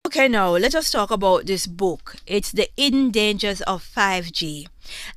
Okay, now let us talk about this book. It's The Hidden Dangers of 5G,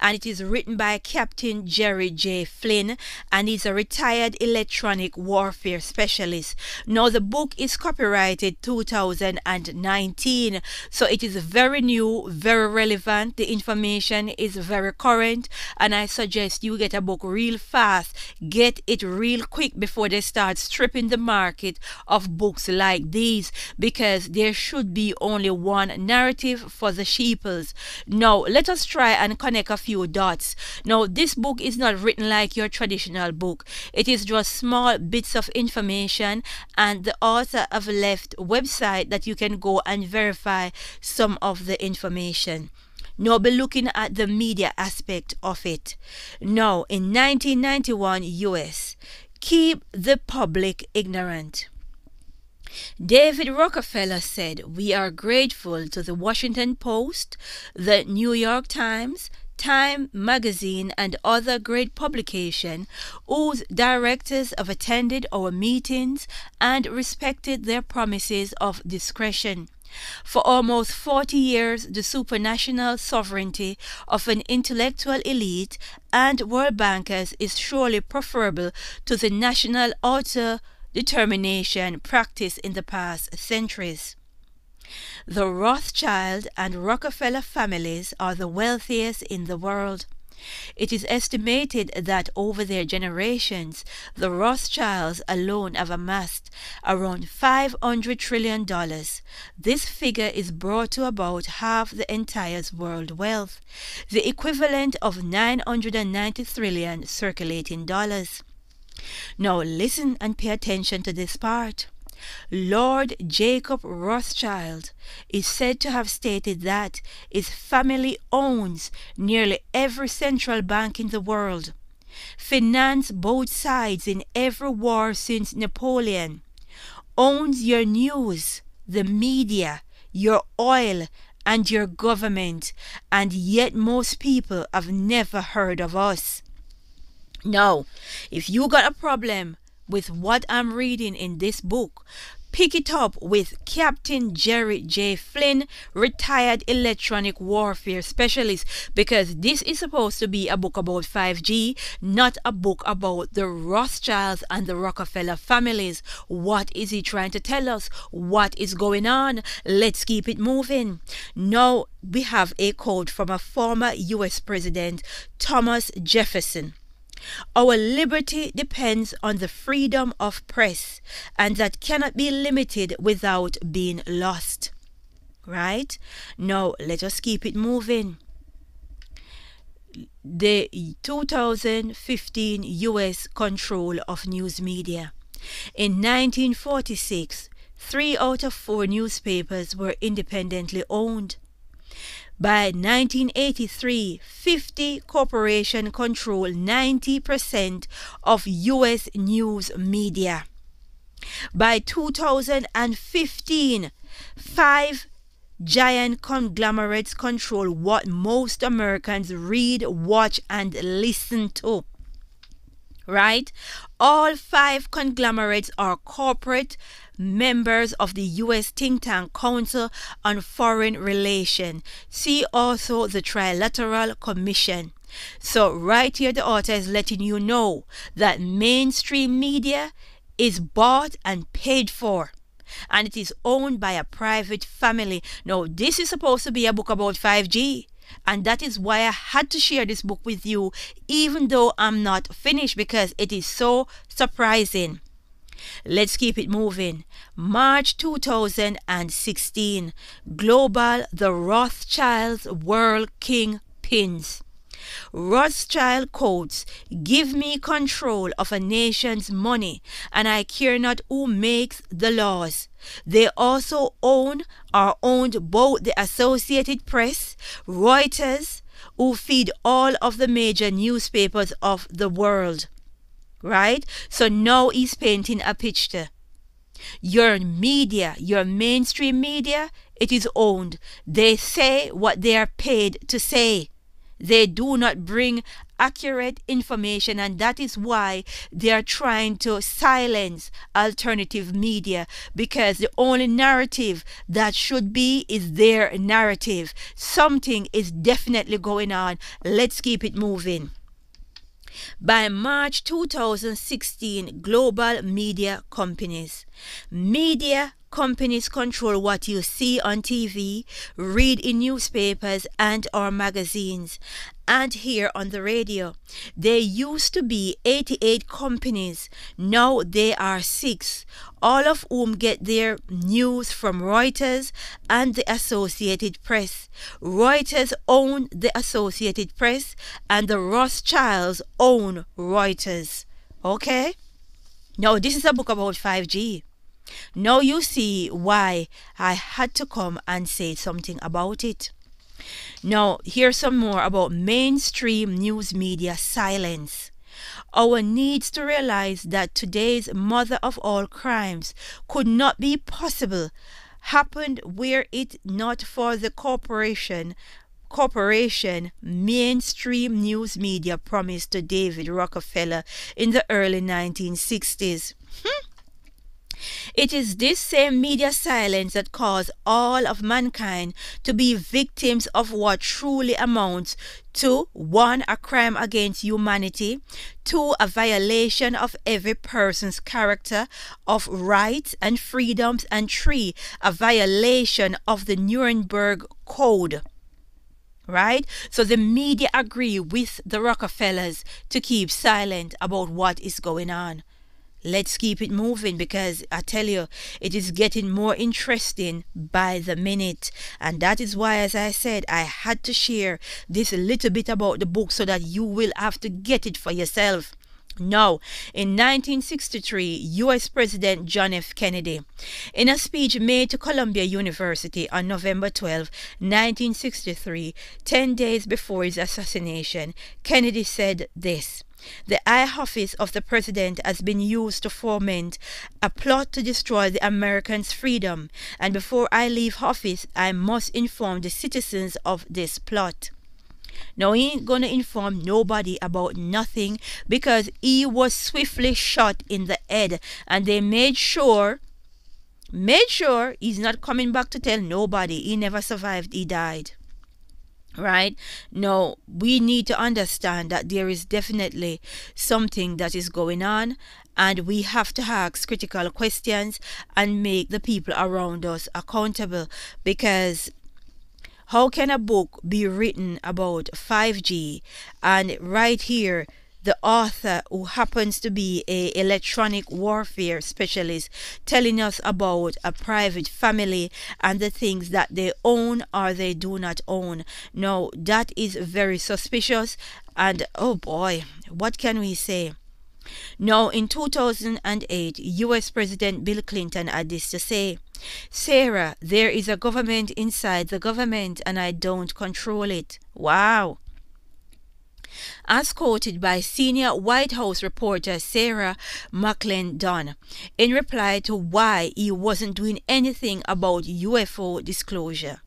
and it is written by Captain Jerry J. Flynn, and he's a retired electronic warfare specialist. Now, the book is copyrighted 2019, so it is very new, very relevant. The information is very current, and I suggest you get a book real fast. Get it real quick before they start stripping the market of books like these, because there should be only one narrative for the sheeples. Now, let us try and connect a few dots. Now, this book is not written like your traditional book. It is just small bits of information, and the author have left a website that you can go and verify some of the information. Now, be looking at the media aspect of it. Now, in 1991 US, keep the public ignorant. David Rockefeller said, "We are grateful to the Washington Post, the New York Times, Time magazine, and other great publications whose directors have attended our meetings and respected their promises of discretion. For almost 40 years, the supranational sovereignty of an intellectual elite and world bankers is surely preferable to the national auto-determination practiced in the past centuries. The Rothschild and Rockefeller families are the wealthiest in the world. It is estimated that over their generations, the Rothschilds alone have amassed around $500 trillion. This figure is brought to about half the entire world wealth, the equivalent of 990 trillion circulating dollars. Now listen and pay attention to this part. Lord Jacob Rothschild is said to have stated that his family owns nearly every central bank in the world, financed both sides in every war since Napoleon, owns your news, the media, your oil, and your government, and yet most people have never heard of us. Now, if you got a problem with what I'm reading in this book, pick it up with Captain Jerry J. Flynn, retired electronic warfare specialist, because this is supposed to be a book about 5G, not a book about the Rothschilds and the Rockefeller families. What is he trying to tell us? What is going on? Let's keep it moving. Now, we have a quote from a former US President, Thomas Jefferson. "Our liberty depends on the freedom of press, and that cannot be limited without being lost." Right? Now, let us keep it moving. The 2015 US control of news media. In 1946, 3 out of 4 newspapers were independently owned. By 1983, 50 corporations control 90% of U.S. news media. By 2015, 5 giant conglomerates control what most Americans read, watch, and listen to. Right? All 5 conglomerates are corporate members of the U.S. think tank Council on Foreign Relations. See also the Trilateral Commission. So right here the author is letting you know that mainstream media is bought and paid for, and it is owned by a private family. Now, this is supposed to be a book about 5G. And that is why I had to share this book with you, even though I'm not finished, because it is so surprising. Let's keep it moving. March 2016. Global, the Rothschilds World Kingpins. Rothschild quotes, "Give me control of a nation's money, and I care not who makes the laws." They also owned both the Associated Press, Reuters, who feed all of the major newspapers of the world. Right? So now he's painting a picture. Your media, your mainstream media, it is owned. They say what they are paid to say. They do not bring accurate information, and that is why they are trying to silence alternative media, because the only narrative that should be is their narrative. Something is definitely going on. Let's keep it moving. By March 2016, global media companies. Media companies control what you see on TV, read in newspapers and or magazines, and hear on the radio. There used to be 88 companies. Now there are 6, all of whom get their news from Reuters and the Associated Press. Reuters own the Associated Press, and the Rothschilds own Reuters. Okay? Now this is a book about 5G. Now you see why I had to come and say something about it. Now, here's some more about mainstream news media silence. Our needs to realize that today's mother of all crimes could not be possible happened were it not for the corporation mainstream news media promised to David Rockefeller in the early 1960s. It is this same media silence that caused all of mankind to be victims of what truly amounts to 1. A crime against humanity, 2. A violation of every person's character, of rights and freedoms, and 3. A violation of the Nuremberg Code. Right? So the media agree with the Rockefellers to keep silent about what is going on. Let's keep it moving, because I tell you, it is getting more interesting by the minute. And that is why, as I said, I had to share this little bit about the book so that you will have to get it for yourself. Now, in 1963, U.S. President John F. Kennedy, in a speech made to Columbia University on November 12, 1963, 10 days before his assassination, Kennedy said this: "The high office of the president has been used to foment a plot to destroy the Americans' freedom, and before I leave office, I must inform the citizens of this plot." Now, he ain't gonna inform nobody about nothing, because he was swiftly shot in the head, and they made sure he's not coming back to tell nobody. He never survived, he died. Right? Now, we need to understand that there is definitely something that is going on, and we have to ask critical questions and make the people around us accountable, because how can a book be written about 5G and right here the author, who happens to be an electronic warfare specialist, telling us about a private family and the things that they own or they do not own? Now, that is very suspicious, and oh boy, what can we say? Now, in 2008, U.S. President Bill Clinton had this to say: "Sarah, there is a government inside the government, and I don't control it." Wow. As quoted by senior White House reporter Sarah McClendon in reply to why he wasn't doing anything about UFO disclosure.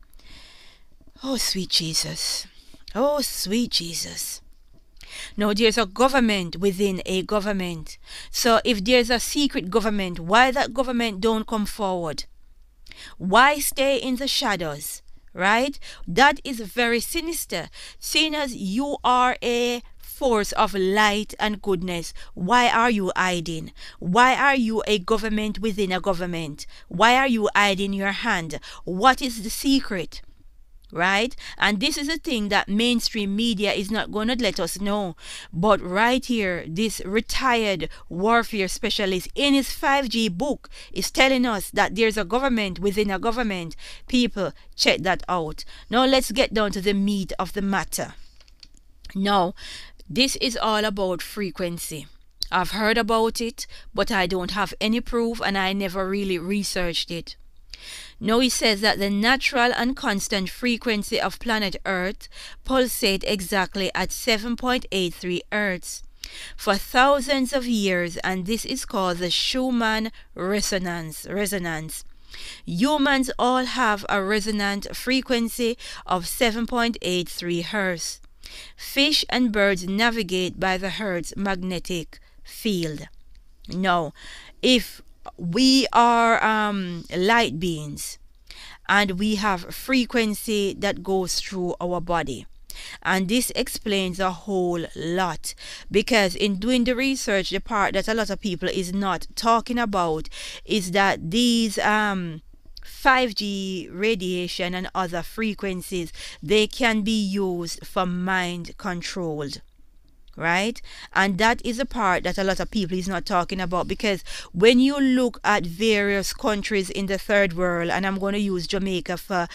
Oh, sweet Jesus. Oh, sweet Jesus. Now, there's a government within a government. So if there's a secret government, why that government don't come forward? Why stay in the shadows? Right? That is very sinister. Seeing as you are a force of light and goodness, why are you hiding? Why are you a government within a government? Why are you hiding your hand? What is the secret? Right? And this is a thing that mainstream media is not going to let us know. But right here, this retired warfare specialist in his 5G book is telling us that there's a government within a government. People, check that out. Now let's get down to the meat of the matter. Now, this is all about frequency. I've heard about it, but I don't have any proof, and I never really researched it. Now, he says that the natural and constant frequency of planet Earth pulsate exactly at 7.83 Hertz for thousands of years, and this is called the Schumann resonance. Humans all have a resonant frequency of 7.83 Hertz. Fish and birds navigate by the Earth's magnetic field. Now, if we are light beings and we have frequency that goes through our body, and this explains a whole lot, because in doing the research, the part that a lot of people is not talking about is that these 5G radiation and other frequencies, they can be used for mind controlled, right? And that is a part that a lot of people is not talking about, because when you look at various countries in the third world, and I'm going to use Jamaica for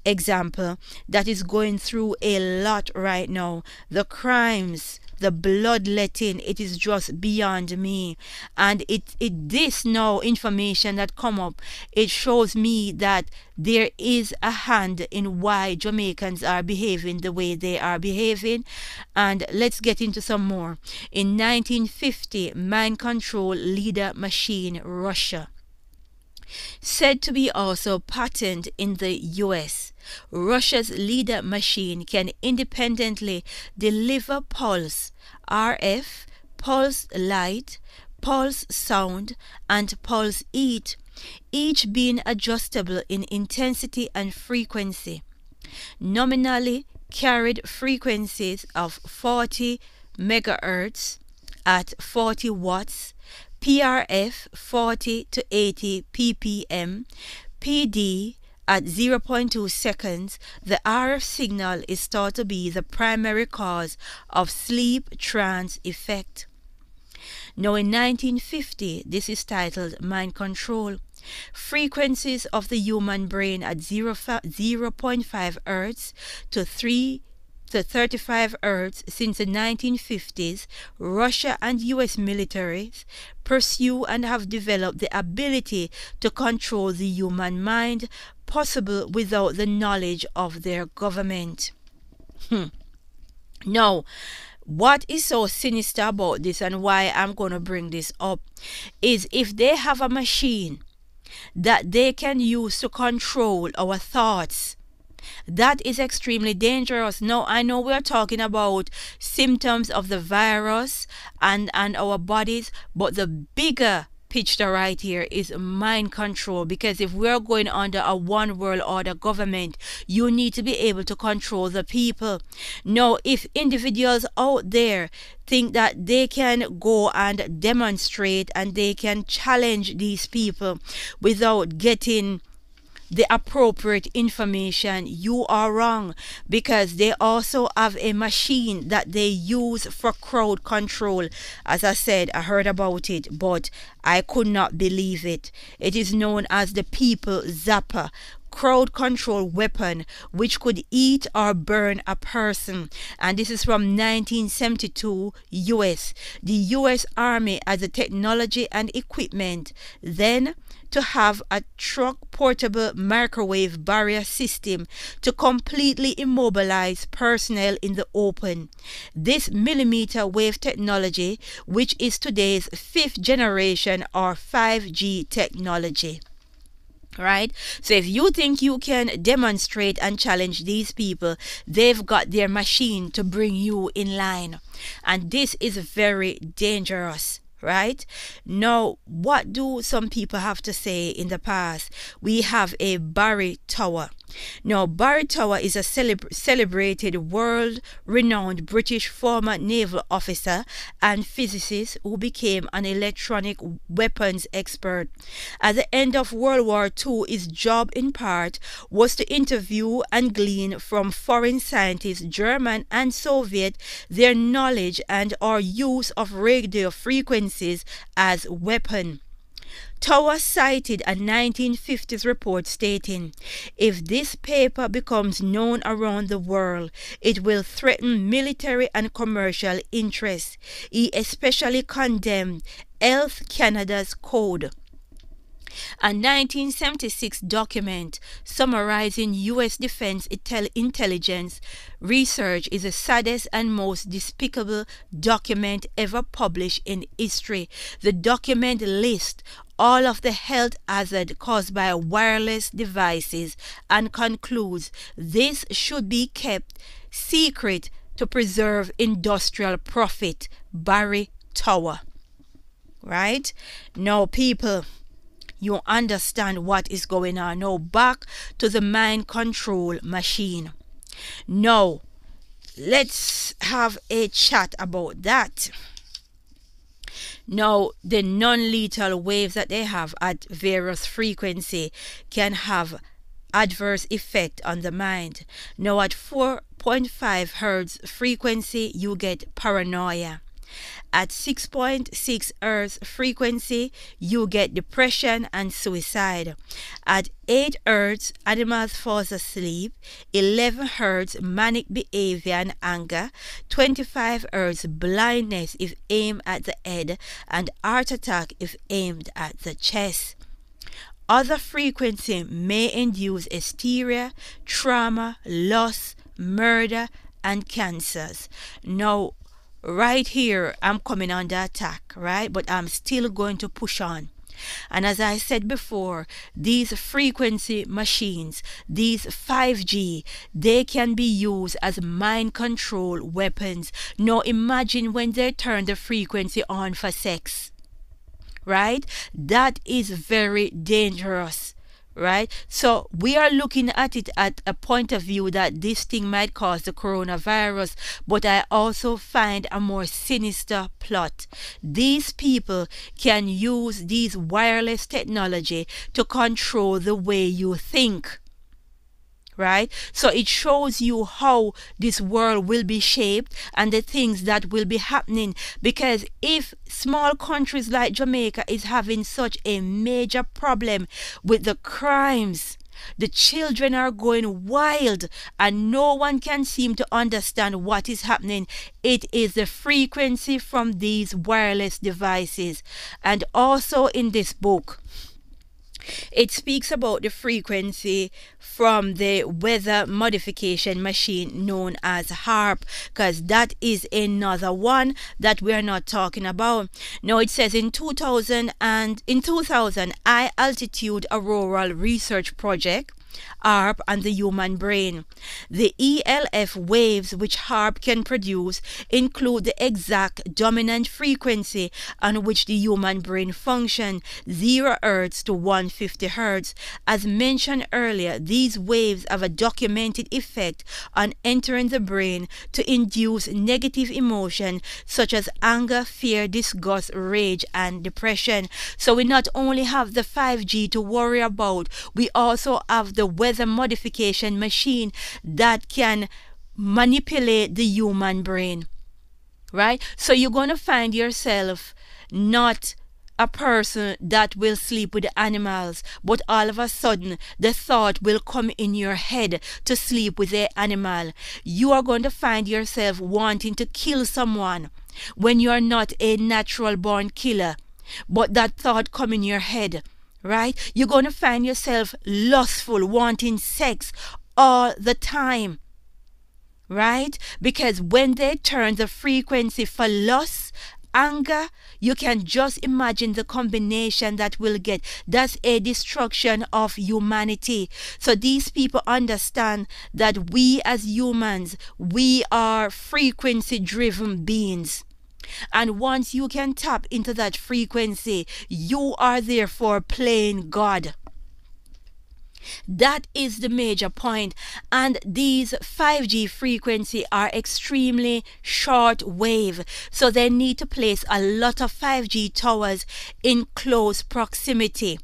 example, that is going through a lot right now, the crimes, the bloodletting, it is just beyond me. And this now information that come up, it shows me that there is a hand in why Jamaicans are behaving the way they are behaving. And let's get into some more. In 1950, mind control leader machine Russia, said to be also patented in the US. Russia's leader machine can independently deliver pulse, RF, pulse light, pulse sound, and pulse heat, each being adjustable in intensity and frequency. Nominally carried frequencies of 40 megahertz at 40 watts, PRF 40 to 80 ppm, PD at 0.2 seconds. The RF signal is thought to be the primary cause of sleep trance effect. Now in 1950, this is titled Mind Control. Frequencies of the human brain at 0.5 Hz to 35 Hz. Since the 1950s, Russia and US militaries pursue and have developed the ability to control the human mind, possible without the knowledge of their government. Now, what is so sinister about this, and why I'm going to bring this up, is if they have a machine that they can use to control our thoughts, that is extremely dangerous. Now, I know we're talking about symptoms of the virus and our bodies, but the bigger picture right here is mind control, because if we're going under a one world order government, you need to be able to control the people. Now, if individuals out there think that they can go and demonstrate and they can challenge these people without getting the appropriate information, you are wrong, because they also have a machine that they use for crowd control. As I said, I heard about it, but I could not believe it. It is known as the People Zapper crowd control weapon, which could eat or burn a person. And this is from 1972 US. The US Army has the technology and equipment then to have a truck portable microwave barrier system to completely immobilize personnel in the open. This millimeter wave technology, which is today's 5th generation or 5G technology. Right? So if you think you can demonstrate and challenge these people, they've got their machine to bring you in line. And this is very dangerous. Right? Now, what do some people have to say in the past? We have a Barry Tower. Now, Barry Tower is a celebrated world-renowned British former naval officer and physicist who became an electronic weapons expert. At the end of World War II, his job in part was to interview and glean from foreign scientists, German and Soviet, their knowledge and or use of radio frequencies as weapon. Tower cited a 1950s report stating, if this paper becomes known around the world, it will threaten military and commercial interests. He especially condemned Health Canada's code. A 1976 document summarizing U.S. defense intelligence research is the saddest and most despicable document ever published in history. The document lists all of the health hazards caused by wireless devices and concludes this should be kept secret to preserve industrial profit. Barry Tower. Right? Now, people, you understand what is going on. Now, back to the mind control machine. Now, let's have a chat about that. Now, the non-lethal waves that they have at various frequency can have adverse effect on the mind. Now, at 4.5 hertz frequency, you get paranoia. At 6.6 hertz frequency, you get depression and suicide. At 8 hertz, animals fall asleep. 11 hertz, manic behavior and anger. 25 hertz, blindness if aimed at the head, and heart attack if aimed at the chest. Other frequency may induce hysteria, trauma, loss, murder, and cancers. Now, right here, I'm coming under attack, right? But I'm still going to push on. And as I said before, these frequency machines, these 5G, they can be used as mind control weapons. Now imagine when they turn the frequency on for sex, right? That is very dangerous. Right? So we are looking at it at a point of view that this thing might cause the coronavirus, but I also find a more sinister plot. These people can use these wireless technology to control the way you think. Right? So it shows you how this world will be shaped and the things that will be happening. Because if small countries like Jamaica is having such a major problem with the crimes, the children are going wild and no one can seem to understand what is happening. It is the frequency from these wireless devices. And also in this book, it speaks about the frequency from the weather modification machine known as HARP, because that is another one that we are not talking about. Now it says in 2000 high altitude auroral research project HARP and the human brain. The ELF waves which HARP can produce include the exact dominant frequency on which the human brain functions, 0 Hz to 150 Hz. As mentioned earlier, these waves have a documented effect on entering the brain to induce negative emotion such as anger, fear, disgust, rage, and depression. So we not only have the 5G to worry about, we also have the weather modification machine that can manipulate the human brain, right? So you're going to find yourself not a person that will sleep with the animals, but all of a sudden the thought will come in your head to sleep with the animal. You are going to find yourself wanting to kill someone when you are not a natural born killer, but that thought come in your head. Right? You're going to find yourself lustful, wanting sex all the time. Right? Because when they turn the frequency for lust, anger, you can just imagine the combination that we'll get. That's a destruction of humanity. So these people understand that we as humans, we are frequency-driven beings. And once you can tap into that frequency, you are therefore playing God. That is the major point. And these 5G frequency are extremely short wave. So they need to place a lot of 5G towers in close proximity.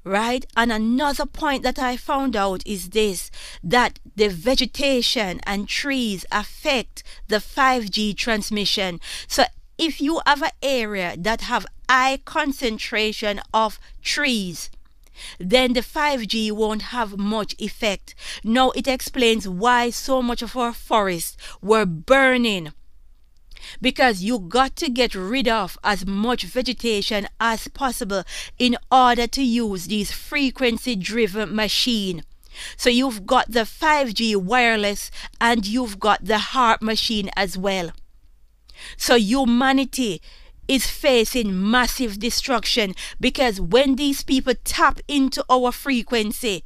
Right? And another point that I found out is this, that the vegetation and trees affect the 5G transmission. So if you have an area that have high concentration of trees, then the 5G won't have much effect. Now it explains why so much of our forests were burning. Because you got to get rid of as much vegetation as possible in order to use these frequency-driven machine. So you've got the 5G wireless and you've got the HARP machine as well. So humanity is facing massive destruction because when these people tap into our frequency,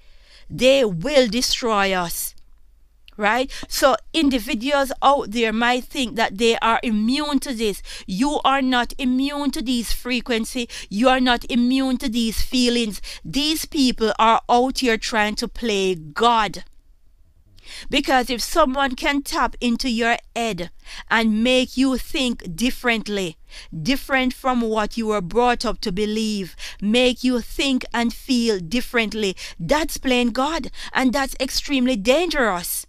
they will destroy us. right? So individuals out there might think that they are immune to this. You are not immune to these frequency. You are not immune to these feelings. These people are out here trying to play God. Because if someone can tap into your head and make you think differently, different from what you were brought up to believe, make you think and feel differently, that's playing God, and that's extremely dangerous.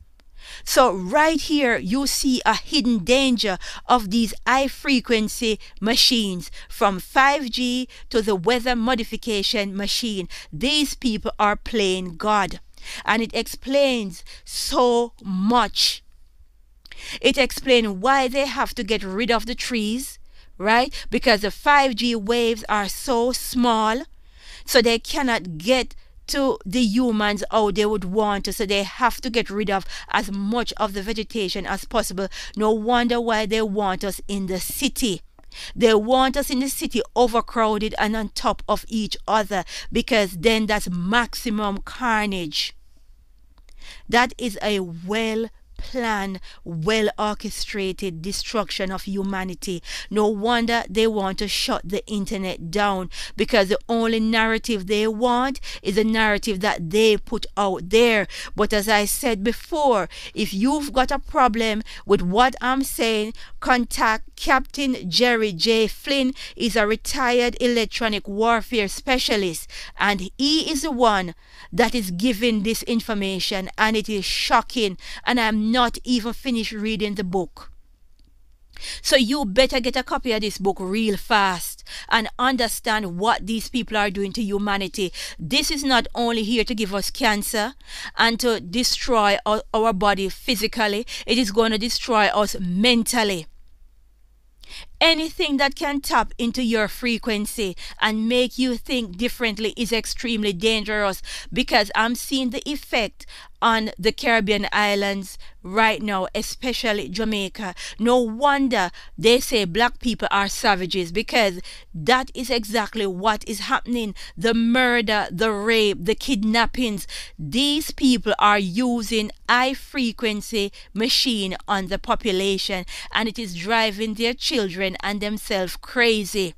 So right here you see a hidden danger of these high frequency machines, from 5G to the weather modification machine. These people are playing God. And it explains so much. It explains why they have to get rid of the trees, right? Because the 5G waves are so small, so they cannot get to the humans how they would want to. So they have to get rid of as much of the vegetation as possible. No wonder why they want us in the city. They want us in the city overcrowded and on top of each other, because then that's maximum carnage. That is a well-planned, well-orchestrated destruction of humanity. No wonder they want to shut the internet down, because the only narrative they want is a narrative that they put out there. But as I said before, if you've got a problem with what I'm saying, contact Captain Jerry J. Flynn. Is a retired electronic warfare specialist, and he is the one that is giving this information, and it is shocking, and I'm not even finished reading the book. So you better get a copy of this book real fast and understand what these people are doing to humanity. This is not only here to give us cancer and to destroy our body physically, it is going to destroy us mentally. Anything that can tap into your frequency and make you think differently is extremely dangerous, because I'm seeing the effect on the Caribbean islands right now, especially Jamaica. No wonder they say black people are savages, because that is exactly what is happening. The murder, the rape, the kidnappings. These people are using high frequency machine on the population, and it is driving their children and themselves crazy.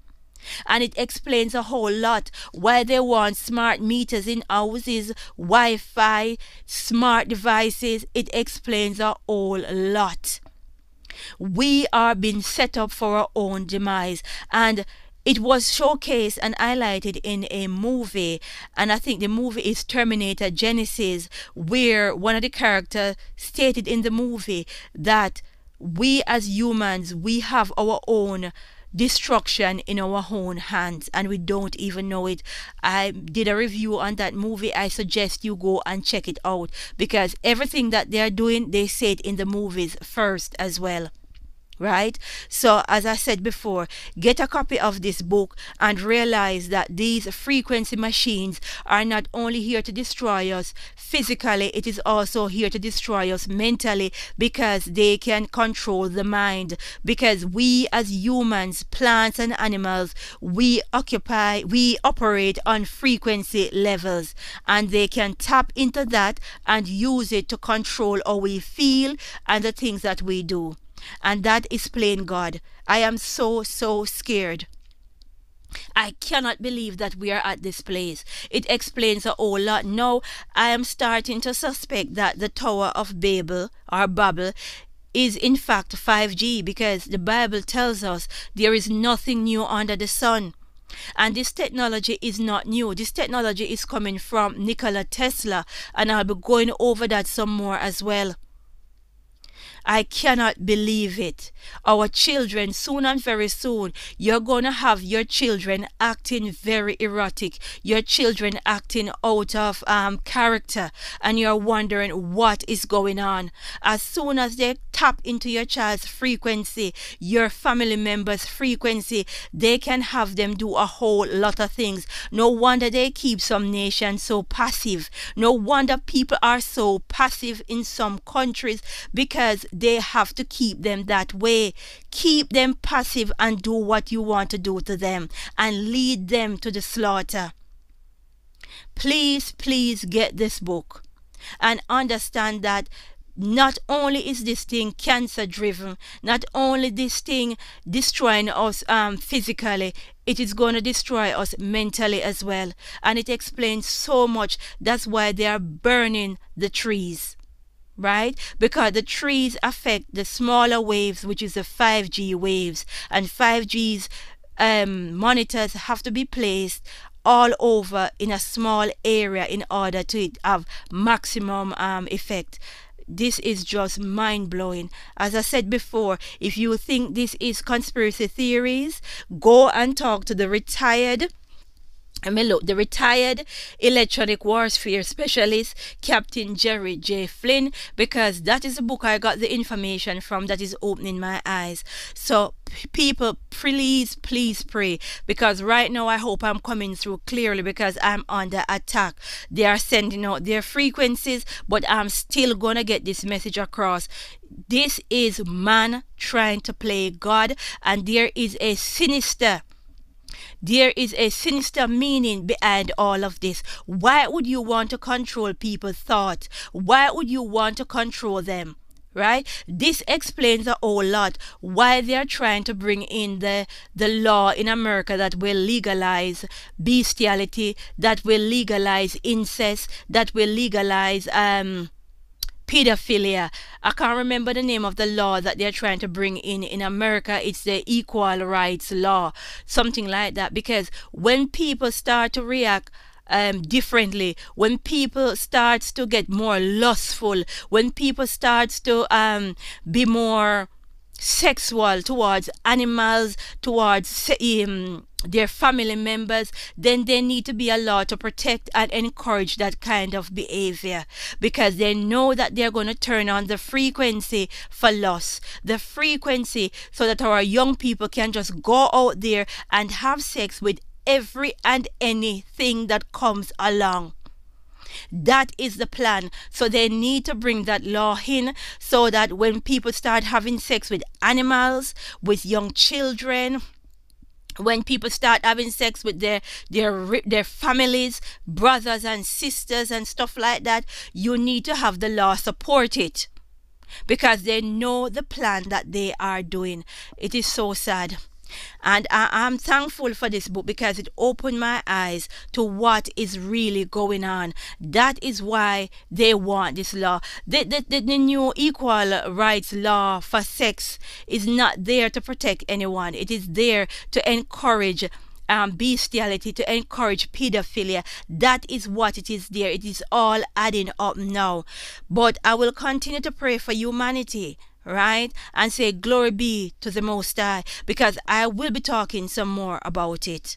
And it explains a whole lot why they want smart meters in houses, Wi-Fi, smart devices. It explains a whole lot. We are being set up for our own demise, and it was showcased and highlighted in a movie, and I think the movie is Terminator Genesis, where one of the characters stated in the movie that we as humans, we have our own destruction in our own hands, and we don't even know it. I did a review on that movie. I suggest you go and check it out, because everything that they are doing, they say it in the movies first as well. Right? So as I said before, get a copy of this book and realize that these frequency machines are not only here to destroy us physically, it is also here to destroy us mentally, because they can control the mind. Because we as humans, plants and animals, we operate on frequency levels, and they can tap into that and use it to control how we feel and the things that we do. And that is plain God. I am so scared. I cannot believe that we are at this place. It explains a whole lot. Now I am starting to suspect that the Tower of Babel or Babel is in fact 5G, because the Bible tells us there is nothing new under the sun. And this technology is not new. This technology is coming from Nikola Tesla, and I'll be going over that some more as well. I cannot believe it. Our children, soon and very soon, you're going to have your children acting very erotic, your children acting out of character, and you're wondering what is going on. As soon as they tap into your child's frequency, your family member's frequency, they can have them do a whole lot of things. No wonder they keep some nations so passive. No wonder people are so passive in some countries, because they have to keep them that way. Keep them passive and do what you want to do to them, and lead them to the slaughter. Please get this book and understand that Not only is this thing cancer driven, not only this thing destroying us physically, it is going to destroy us mentally as well. And it explains so much. That's why they are burning the trees, right? Because the trees affect the smaller waves, which is the 5G waves, and 5G's monitors have to be placed all over in a small area in order to have maximum effect. This is just mind-blowing. As I said before, if you think this is conspiracy theories, go and talk to the retired electronic warfare specialist, Captain Jerry J. Flynn, because that is the book I got the information from that is opening my eyes. So people, please pray, because right now I hope I'm coming through clearly, because I'm under attack. They are sending out their frequencies, but I'm still gonna get this message across. This is man trying to play God, and there is a sinister meaning behind all of this. Why would you want to control people's thoughts? Why would you want to control them? Right? This explains a whole lot why they are trying to bring in the law in America that will legalize bestiality, that will legalize incest, that will legalize pedophilia. I can't remember the name of the law that they're trying to bring in America. It's the equal rights law, something like that. Because when people start to react differently, when people starts to get more lustful, when people starts to be more sexual towards animals, towards their family members, then there need to be a law to protect and encourage that kind of behavior, because they know that they're going to turn on the frequency for lust, the frequency, so that our young people can just go out there and have sex with every and anything that comes along. That is the plan. So they need to bring that law in, so that when people start having sex with animals, with young children, when people start having sex with their families, brothers and sisters and stuff like that, you need to have the law support it, because they know the plan that they are doing. It is so sad. And I'm thankful for this book, because it opened my eyes to what is really going on. That is why they want this law. The new equal rights law for sex is not there to protect anyone. It is there to encourage bestiality, to encourage pedophilia. That is what it is there. It is all adding up now. But I will continue to pray for humanity, right? And say glory be to the Most High, because I will be talking some more about it.